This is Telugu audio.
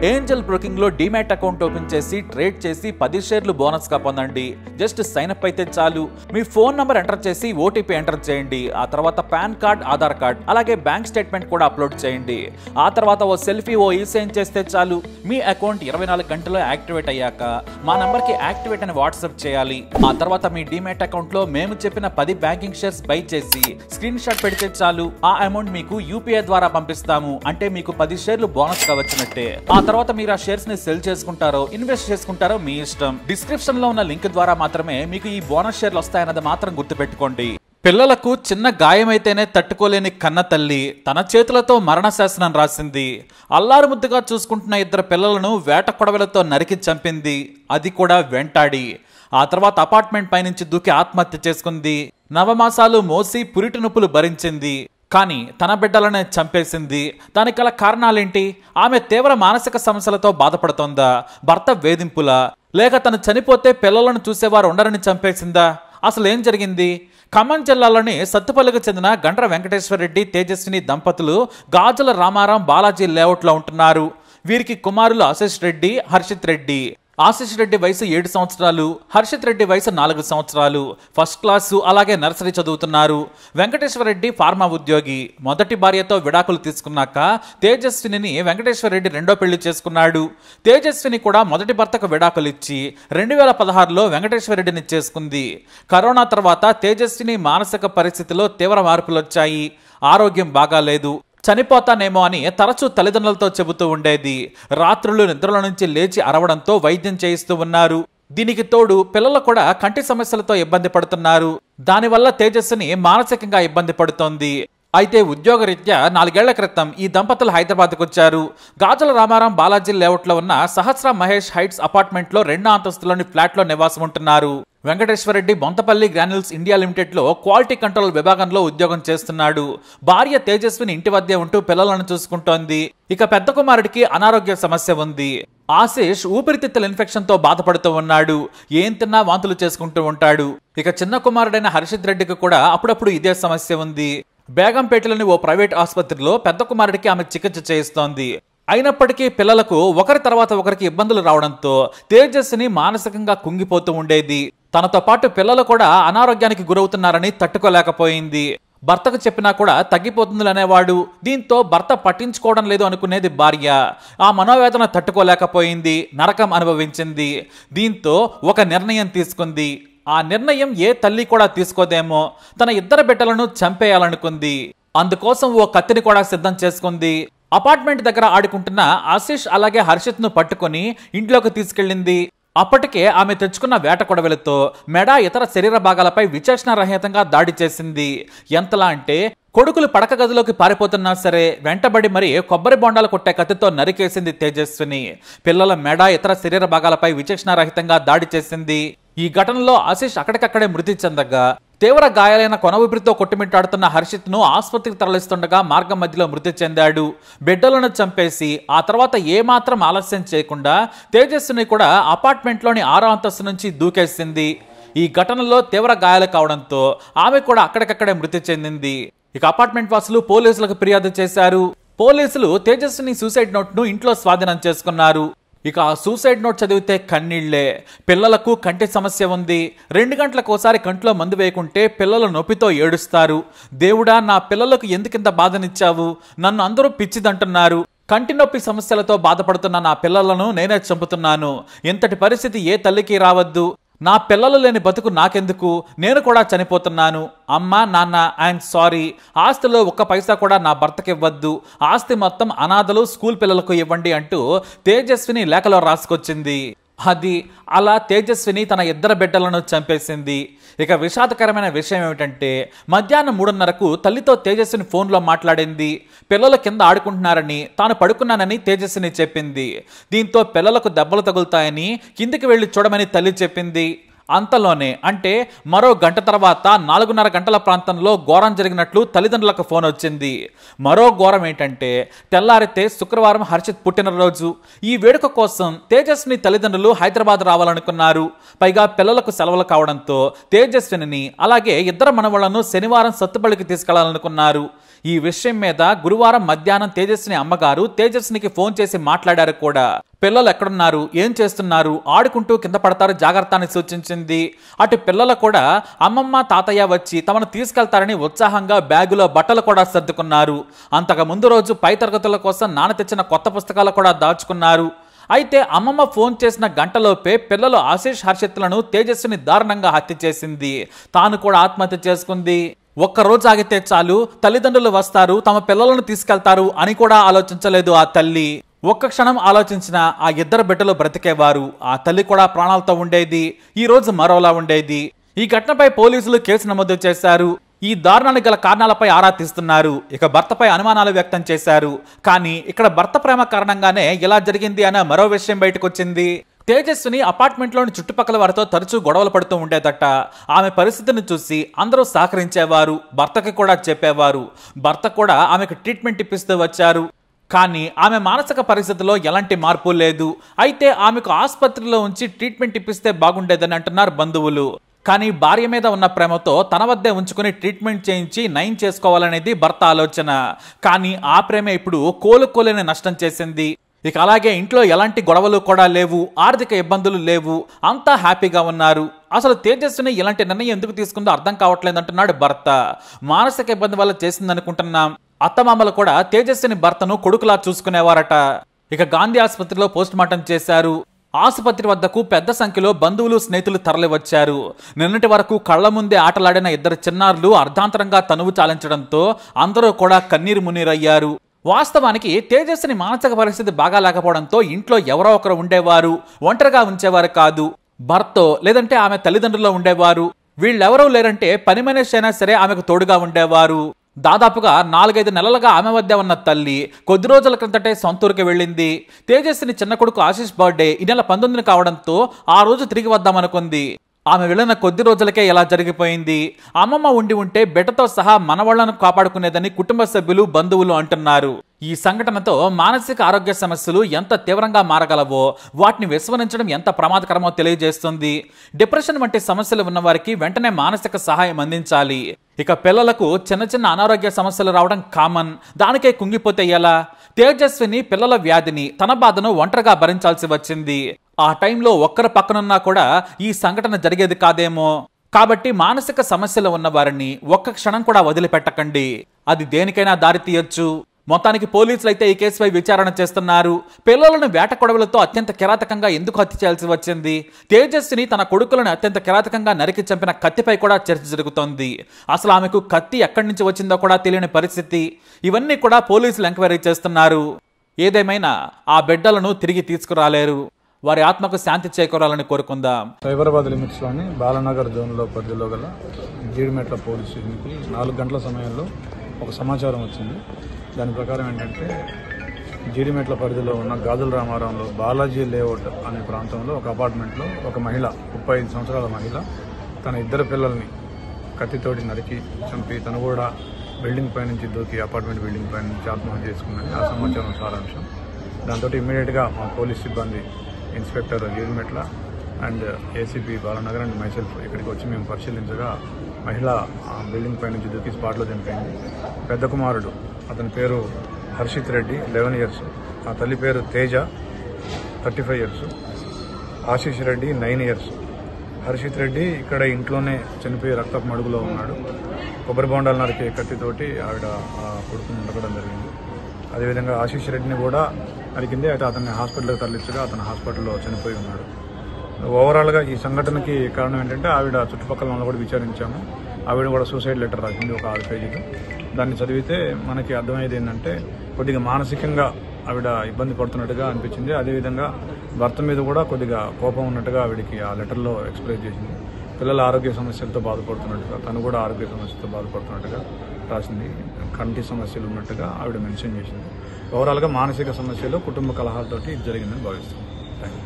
ఏంజల్ బ్రోకింగ్ లో డిమాట్ అకౌంట్ ఓపెన్ చేసి ట్రేడ్ చేసి 10 షేర్లు బోనస్ గా పొందండి. జస్ట్ సైన్ అప్ అయితే చాలు. మీ ఫోన్ నంబర్ ఎంటర్ చేసి ఓటీపీ ఎంటర్ చేయండి. ఆ తర్వాత పాన్ కార్డ్, ఆధార్ కార్డ్, అలాగే బ్యాంక్ స్టేట్మెంట్ కూడా అప్లోడ్ చేయండి. ఆ తర్వాత ఓ సెల్ఫీ, ఓ ఈ-సైన్ చేస్తే చాలు. మీ అకౌంట్ 24 గంటల్లో యాక్టివేట్ అయ్యాక మా నంబర్ కి యాక్టివేట్ అని వాట్సాప్ చేయాలి. ఆ తర్వాత మీ డిమాట్ అకౌంట్ లో మేము చెప్పిన 10 బ్యాంకింగ్ షేర్స్ బై చేసి స్క్రీన్ షాట్ పెడితే చాలు. ఆ అమౌంట్ మీకు యూపీఐ ద్వారా పంపిస్తాము. అంటే మీకు 10 షేర్లు బోనస్ గా వచ్చినట్టే. ఆ తర్వాత మీరు ఆ షేర్స్ ని సెల్ చేసుకుంటారో ఇన్వెస్ట్ చేసుకుంటారో మీ ఇష్టం. డిస్క్రిప్షన్ లో ఉన్న లింక్ ద్వారా మాత్రమే మీకు ఈ బోనస్ షేర్లు వస్తాయన్నది మాత్రం గుర్తుపెట్టుకోండి. పిల్లలకు చిన్న గాయమైతేనే తట్టుకోలేని కన్న తల్లి తన చేతులతో మరణ శాసనం రాసింది. అల్లారు ముద్దుగా చూసుకుంటున్న 2 పిల్లలను వేట కొడవలతో నరికి చంపింది. అది కూడా వెంటాడి. ఆ తర్వాత అపార్ట్మెంట్ పైనుంచి దూకి ఆత్మహత్య చేసుకుంది. నవమాసాలు మోసి పురిటి నొప్పులు భరించింది. కానీ తన బిడ్డలనే చంపేసింది. దానికి గల కారణాలేంటి? ఆమె తీవ్ర మానసిక సమస్యలతో బాధపడుతోందా? భర్త వేధింపులా? లేక తను చనిపోతే పిల్లలను చూసేవారు ఉండరని చంపేసిందా? అసలు ఏం జరిగింది? ఖమ్మం జిల్లాలోని సత్తుపల్లికి చెందిన గండ్ర వెంకటేశ్వర రెడ్డి, తేజస్విని దంపతులు గాజుల రామారాం బాలాజీ లేఅవుట్లో ఉంటున్నారు. వీరికి కుమారులు ఆశిష్ రెడ్డి, హర్షిత్ రెడ్డి. ఆశిష్ రెడ్డి వయసు 7 సంవత్సరాలు, హర్షిత్ రెడ్డి వయసు 4 సంవత్సరాలు. ఫస్ట్ క్లాసు అలాగే నర్సరీ చదువుతున్నారు. వెంకటేశ్వర రెడ్డి ఫార్మా ఉద్యోగి. మొదటి భార్యతో విడాకులు తీసుకున్నాక తేజస్విని వెంకటేశ్వర రెడ్డి రెండో పెళ్లి చేసుకున్నాడు. తేజస్విని కూడా మొదటి భర్తకు విడాకులు ఇచ్చి 2016లో వెంకటేశ్వర రెడ్డిని చేసుకుంది. కరోనా తర్వాత తేజస్విని మానసిక పరిస్థితిలో తీవ్ర మార్పులు వచ్చాయి. ఆరోగ్యం బాగాలేదు. చనిపోతానేమో అని తరచూ తల్లిదండ్రులతో చెబుతూ ఉండేది. రాత్రులు నిద్రల నుంచి లేచి అరవడంతో వైద్యం చేయిస్తూ ఉన్నారు. దీనికి తోడు పిల్లలు కూడా కంటి సమస్యలతో ఇబ్బంది పడుతున్నారు. దానివల్ల తేజస్విని మానసికంగా ఇబ్బంది పడుతోంది. అయితే ఉద్యోగరీత్యా 4 ఏళ్ల క్రితం ఈ దంపతులు హైదరాబాద్కు వచ్చారు. గాజుల రామారాం బాలాజీ లేఅవుట్లో ఉన్న సహస్ర మహేష్ హైట్స్ అపార్ట్మెంట్ లో 2వ అంతస్తులోని ఫ్లాట్ లో నివాసం ఉంటున్నారు. Venkateswara Reddy Bonthapalli granules India limited లో క్వాలిటీ కంట్రోల్ విభాగంలో ఉద్యోగం చేస్తున్నాడు. భార్య తేజస్విని ఇంటి వద్దే ఉంటూ పిల్లలను చూసుకుంటోంది. ఇక పెద్ద కుమారుడికి అనారోగ్య సమస్య ఉంది. ఆశిష్ ఊపిరితిత్తుల ఇన్ఫెక్షన్ తో బాధపడుతూ ఉన్నాడు. ఏం తిన్నా వాంతులు చేసుకుంటూ ఉంటాడు. ఇక చిన్న కుమారుడైన హర్షిత్ రెడ్డికి కూడా అప్పుడప్పుడు ఇదే సమస్య ఉంది. బేగంపేటలోని ఓ ప్రైవేట్ ఆసుపత్రిలో పెద్ద కుమారుడికి ఆమె చికిత్స చేయిస్తోంది. అయినప్పటికీ పిల్లలకు ఒకరి తర్వాత ఒకరికి ఇబ్బందులు రావడంతో తేజస్విని మానసికంగా కుంగిపోతూ ఉండేది. తనతో పాటు పిల్లలు కూడా అనారోగ్యానికి గురవుతున్నారని తట్టుకోలేకపోయింది. భర్తకు చెప్పినా కూడా తగ్గిపోతుందనేవాడు. దీంతో భర్త పట్టించుకోవడం లేదు అనుకునేది భార్య. ఆ మనోవేదన తట్టుకోలేకపోయింది. నరకం అనుభవించింది. దీంతో ఒక నిర్ణయం తీసుకుంది. ఆ నిర్ణయం ఏ తల్లి కూడా తీసుకోదేమో. తన 2 బిడ్డలను చంపేయాలనుకుంది. అందుకోసం ఓ కత్తిని కూడా సిద్ధం చేసుకుంది. అపార్ట్మెంట్ దగ్గర ఆడుకుంటున్న ఆశిష్ అలాగే హర్షిత్ ను పట్టుకుని ఇంట్లోకి తీసుకెళ్లింది. అప్పటికే ఆమె తెచ్చుకున్న వేట కొడవలతో మెడ, ఇతర శరీర భాగాలపై విచక్షణారహితంగా దాడి చేసింది. ఎంతలా అంటే కొడుకులు పడక గదిలోకి పారిపోతున్నా సరే వెంటబడి మరి కొబ్బరి బొండాలు కొట్టే కత్తితో నరికేసింది తేజస్విని. పిల్లల మెడ, ఇతర శరీర భాగాలపై విచక్షణారహితంగా దాడి చేసింది. ఈ ఘటనలో ఆశిష్ అక్కడికక్కడే మృతి చెందగా తీవ్ర గాయాలైన కొన ఊపిరితో కొట్టుమిట్టాడుతున్న హర్షిత్ ను ఆసుపత్రికి తరలిస్తుండగా మార్గం మధ్యలో మృతి చెందాడు. బిడ్డలను చంపేసి ఆ తర్వాత ఏమాత్రం ఆలస్యం చేయకుండా తేజస్విని కూడా అపార్ట్మెంట్ లోని 6వ అంతస్తు నుంచి దూకేసింది. ఈ ఘటనలో తీవ్ర గాయాలు కావడంతో ఆమె కూడా అక్కడికక్కడే మృతి చెందింది. ఇక అపార్ట్మెంట్ వాసులు పోలీసులకు ఫిర్యాదు చేశారు. పోలీసులు తేజస్విని సూసైడ్ నోట్ ను ఇంట్లో స్వాధీనం చేసుకున్నారు. ఇక ఆ సూసైడ్ నోట్ చదివితే కన్నీళ్లే. పిల్లలకు కంటి సమస్య ఉంది. 2 గంటలకోసారి కంట్లో మందు వేయకుంటే పిల్లలు నొప్పితో ఏడుస్తారు. దేవుడా, నా పిల్లలకు ఎందుకింత బాధనిచ్చావు? నన్ను అందరూ పిచ్చిదంటున్నారు. కంటి నొప్పి సమస్యలతో బాధపడుతున్న నా పిల్లలను నేనే చంపుతున్నాను. ఇంతటి పరిస్థితి ఏ తల్లికి రావద్దు. నా పిల్లలు లేని బతుకు నాకెందుకు? నేను కూడా చనిపోతున్నాను. అమ్మా, నాన్న, ఐఎమ్ సారీ. ఆస్తిలో 1 పైసా కూడా నా భర్తకి ఇవ్వద్దు. ఆస్తి మొత్తం అనాథలు, స్కూల్ పిల్లలకు ఇవ్వండి అంటూ తేజస్విని లేఖలో రాసుకొచ్చింది. అది అలా తేజస్విని తన 2 బిడ్డలను చంపేసింది. ఇక విషాదకరమైన విషయం ఏమిటంటే మధ్యాహ్నం 3:30కు తల్లితో తేజస్విని ఫోన్లో మాట్లాడింది. పిల్లలు కింద ఆడుకుంటున్నారని, తాను పడుకున్నానని తేజస్విని చెప్పింది. దీంతో పిల్లలకు దెబ్బలు తగులుతాయని కిందికి వెళ్లి చూడమని తల్లి చెప్పింది. అంతలోనే అంటే మరో గంట తర్వాత 4:30 గంటల ప్రాంతంలో ఘోరం జరిగినట్లు తల్లిదండ్రులకు ఫోన్ వచ్చింది. మరో ఘోరం ఏంటంటే తెల్లారితే శుక్రవారం హర్షిత్ పుట్టినరోజు. ఈ వేడుక కోసం తేజస్విని తల్లిదండ్రులు హైదరాబాద్ రావాలనుకున్నారు. పైగా పిల్లలకు సెలవులు కావడంతో తేజస్విని అలాగే ఇద్దరు మనవళ్లను శనివారం సత్తుపల్లికి తీసుకెళ్లాలనుకున్నారు. ఈ విషయం మీద గురువారం మధ్యాహ్నం తేజస్విని అమ్మగారు తేజస్వినికి ఫోన్ చేసి మాట్లాడారు కూడా. పిల్లలు ఎక్కడున్నారు, ఏం చేస్తున్నారు, ఆడుకుంటూ కింద పడతారు జాగ్రత్త అని సూచించింది. అటు పిల్లలు కూడా అమ్మమ్మ తాతయ్య వచ్చి తమను తీసుకెళ్తారని ఉత్సాహంగా బ్యాగులో బట్టలు కూడా సర్దుకున్నారు. అంతకు ముందు రోజు పై తరగతుల కోసం నాన్న తెచ్చిన కొత్త పుస్తకాలు కూడా దాచుకున్నారు. అయితే అమ్మమ్మ ఫోన్ చేసిన గంటలోపే పిల్లలు ఆశీష్ హర్షిత్లను తేజస్విని దారుణంగా హత్య చేసింది. తాను కూడా ఆత్మహత్య చేసుకుంది. ఒక్కరోజు ఆగితే చాలు తల్లిదండ్రులు వస్తారు, తమ పిల్లలను తీసుకెళ్తారు అని కూడా ఆలోచించలేదు ఆ తల్లి. ఒక్క క్షణం ఆలోచించిన ఆ ఇద్దరు బిడ్డలు బ్రతికేవారు. ఆ తల్లి కూడా ప్రాణాలతో ఉండేది. ఈ రోజు మరోలా ఉండేది. ఈ ఘటనపై పోలీసులు కేసు నమోదు చేశారు. ఈ దారుణానికి గల కారణాలపై ఆరా తీస్తున్నారు. ఇక భర్తపై అనుమానాలు వ్యక్తం చేశారు. కానీ ఇక్కడ భర్త ప్రేమ కారణంగానే ఇలా జరిగింది అనే మరో విషయం బయటకు వచ్చింది. తేజస్విని అపార్ట్మెంట్లోని చుట్టుపక్కల వారితో తరచూ గొడవలు పడుతూ ఉండేదట. ఆమె పరిస్థితిని చూసి అందరూ సహకరించేవారు, భర్తకి కూడా చెప్పేవారు. భర్త కూడా ఆమెకు ట్రీట్మెంట్ ఇప్పిస్తూ వచ్చారు. కానీ ఆమె మానసిక పరిస్థితిలో ఎలాంటి మార్పు లేదు. అయితే ఆమెకు ఆసుపత్రిలో ఉంచి ట్రీట్మెంట్ ఇప్పిస్తే బాగుండేదని అంటున్నారు బంధువులు. కానీ భార్య మీద ఉన్న ప్రేమతో తన వద్దే ఉంచుకుని ట్రీట్మెంట్ చేయించి నయం చేసుకోవాలనేది భర్త ఆలోచన. కానీ ఆ ప్రేమ ఇప్పుడు కోలుకోలేని నష్టం చేసింది. ఇక అలాగే ఇంట్లో ఎలాంటి గొడవలు కూడా లేవు, ఆర్థిక ఇబ్బందులు లేవు, అంతా హ్యాపీగా ఉన్నారు. అసలు తేజస్విని ఇలాంటి నిర్ణయం ఎందుకు తీసుకుందో అర్థం కావట్లేదు అంటున్నాడు భర్త. మానసిక ఇబ్బంది వల్ల చేసిందనుకుంటున్నాం. అత్తమామలు కూడా తేజస్విని భర్తను కొడుకులా చూసుకునేవారట. ఇక గాంధీ ఆసుపత్రిలో పోస్ట్ మార్టం చేశారు. ఆసుపత్రి వద్దకు పెద్ద సంఖ్యలో బంధువులు స్నేహితులు తరలి వచ్చారు. నిన్నటి వరకు కళ్ల ముందే ఆటలాడిన ఇద్దరు చిన్నారులు అర్ధాంతరంగా తనువు చాలించడంతో అందరూ కూడా కన్నీరు మున్నీరయ్యారు. వాస్తవానికి తేజస్విని మానసిక పరిస్థితి బాగా లేకపోవడంతో ఇంట్లో ఎవరో ఒకరు ఉండేవారు. ఒంటరిగా ఉంచేవారు కాదు. భర్తో లేదంటే ఆమె తల్లిదండ్రుల్లో ఉండేవారు. వీళ్ళెవరూ లేరంటే పని మనిషి అయినా సరే ఆమెకు తోడుగా ఉండేవారు. దాదాపుగా 4-5 నెలలుగా ఆమె వద్ద ఉన్న తల్లి కొద్ది రోజుల క్రితటే సొంతూరుకి వెళ్ళింది. తేజస్విని చిన్న కొడుకు ఆశీష్ బర్త్డే ఈ నెల 19న కావడంతో ఆ రోజు తిరిగి వద్దామనుకుంది. ఆమె వెళ్ళిన కొద్ది రోజులకే ఇలా జరిగిపోయింది. అమ్మమ్మ ఉండి ఉంటే బిడ్డతో సహా మనవాళ్లను కాపాడుకునేదని కుటుంబ సభ్యులు బంధువులు అంటున్నారు. ఈ సంఘటనతో మానసిక ఆరోగ్య సమస్యలు ఎంత తీవ్రంగా మారగలవో, వాటిని విస్మరించడం ఎంత ప్రమాదకరమో తెలియజేస్తుంది. డిప్రెషన్ వంటి సమస్యలు ఉన్న వారికి వెంటనే మానసిక సహాయం అందించాలి. ఇక పిల్లలకు చిన్న చిన్న అనారోగ్య సమస్యలు రావడం కామన్. దానికే కుంగిపోతే ఎలా? తేజస్విని పిల్లల వ్యాధిని, తన బాధను ఒంటరిగా భరించాల్సి వచ్చింది. ఆ టైంలో ఒక్కరు పక్కనున్నా కూడా ఈ సంఘటన జరిగేది కాదేమో. కాబట్టి మానసిక సమస్యలు ఉన్న వారిని ఒక్క క్షణం కూడా వదిలిపెట్టకండి. అది దేనికైనా దారి తీయొచ్చు. మొత్తానికి పోలీసులు అయితే ఈ కేసుపై విచారణ చేస్తున్నారు. పిల్లలను వేట కొడవలతో అత్యంత కిరాతకంగా ఎందుకు హత్య చేయాల్సి వచ్చింది? తేజస్విని తన కొడుకులను అత్యంత కిరాతకంగా నరికి చంపిన కత్తిపై కూడా చర్చ జరుగుతోంది. అసలు ఆమెకు కత్తి ఎక్కడి నుంచి వచ్చిందో కూడా తెలియని పరిస్థితి. ఇవన్నీ కూడా పోలీసులు ఎంక్వైరీ చేస్తున్నారు. ఏదేమైనా ఆ బిడ్డలను తిరిగి తీసుకురాలేరు. వారి ఆత్మకు శాంతి చేకూరాలని కోరుకుందాం. సైబరాబాద్ లిమిట్స్ లోని బాలనగర్ జోన్లో పరిధిలో గల జీడిమెట్ల పోలీస్ స్టేషన్కి 4 గంటల సమయంలో ఒక సమాచారం వచ్చింది. దాని ప్రకారం ఏంటంటే జీడిమెట్ల పరిధిలో ఉన్న గాజుల రామారంలో బాలాజీ లేఅవుట్ అనే ప్రాంతంలో ఒక అపార్ట్మెంట్లో ఒక మహిళ, 35 సంవత్సరాల మహిళ, తన 2 పిల్లల్ని కత్తితోటి నరికి చంపి తను కూడా బిల్డింగ్ పై నుంచి దూకి అపార్ట్మెంట్ బిల్డింగ్ పై నుంచి ఆత్మహత్య చేసుకున్నది ఆ సమాచారం సారాంశం. దాంతో ఇమ్మీడియట్గా మా పోలీస్ సిబ్బంది, inspector Jeedimetla and ACP Balanagar and myself ఇక్కడికి వచ్చి మేము పరిశీలించగా మహిళ బిల్డింగ్ పై నుంచి దూకి స్పాట్లో చనిపోయింది. పెద్ద కుమారుడు, అతని పేరు హర్షిత్ రెడ్డి, 11 years. ఆ తల్లి పేరు తేజ, 35 years. ఆశీష్ రెడ్డి, 9 years. హర్షిత్ రెడ్డి ఇక్కడ ఇంట్లోనే చనిపోయి రక్తపు మడుగులో ఉన్నాడు. కొబ్బరి బొండాలు నరికే కత్తితోటి ఆవిడ కొడుకుని ఉండడం జరిగింది. అదేవిధంగా ఆశీష్ రెడ్డిని కూడా నరికింది. అయితే అతన్ని హాస్పిటల్కి తరలించగా అతను హాస్పిటల్లో చనిపోయి ఉన్నాడు. ఓవరాల్గా ఈ సంఘటనకి కారణం ఏంటంటే ఆవిడ చుట్టుపక్కల వాళ్ళు కూడా విచారించాము. ఆవిడ కూడా సూసైడ్ లెటర్ రాసింది, ఒక 6 పేజీలు. దాన్ని చదివితే మనకి అర్థమయ్యేది ఏంటంటే కొద్దిగా మానసికంగా ఆవిడ ఇబ్బంది పడుతున్నట్టుగా అనిపించింది. అదేవిధంగా భర్త మీద కూడా కొద్దిగా కోపం ఉన్నట్టుగా ఆవిడకి ఆ లెటర్లో ఎక్స్ప్రెస్ చేసింది. పిల్లల ఆరోగ్య సమస్యలతో బాధపడుతున్నట్టుగా, తను కూడా ఆరోగ్య సమస్యలతో బాధపడుతున్నట్టుగా రాసింది. కంటి సమస్యలు ఉన్నట్టుగా ఆవిడ మెన్షన్ చేసింది. ఓవరాల్గా మానసిక సమస్యలు, కుటుంబ కలహాలతోటి జరిగిందని భావిస్తుంది. Thank you.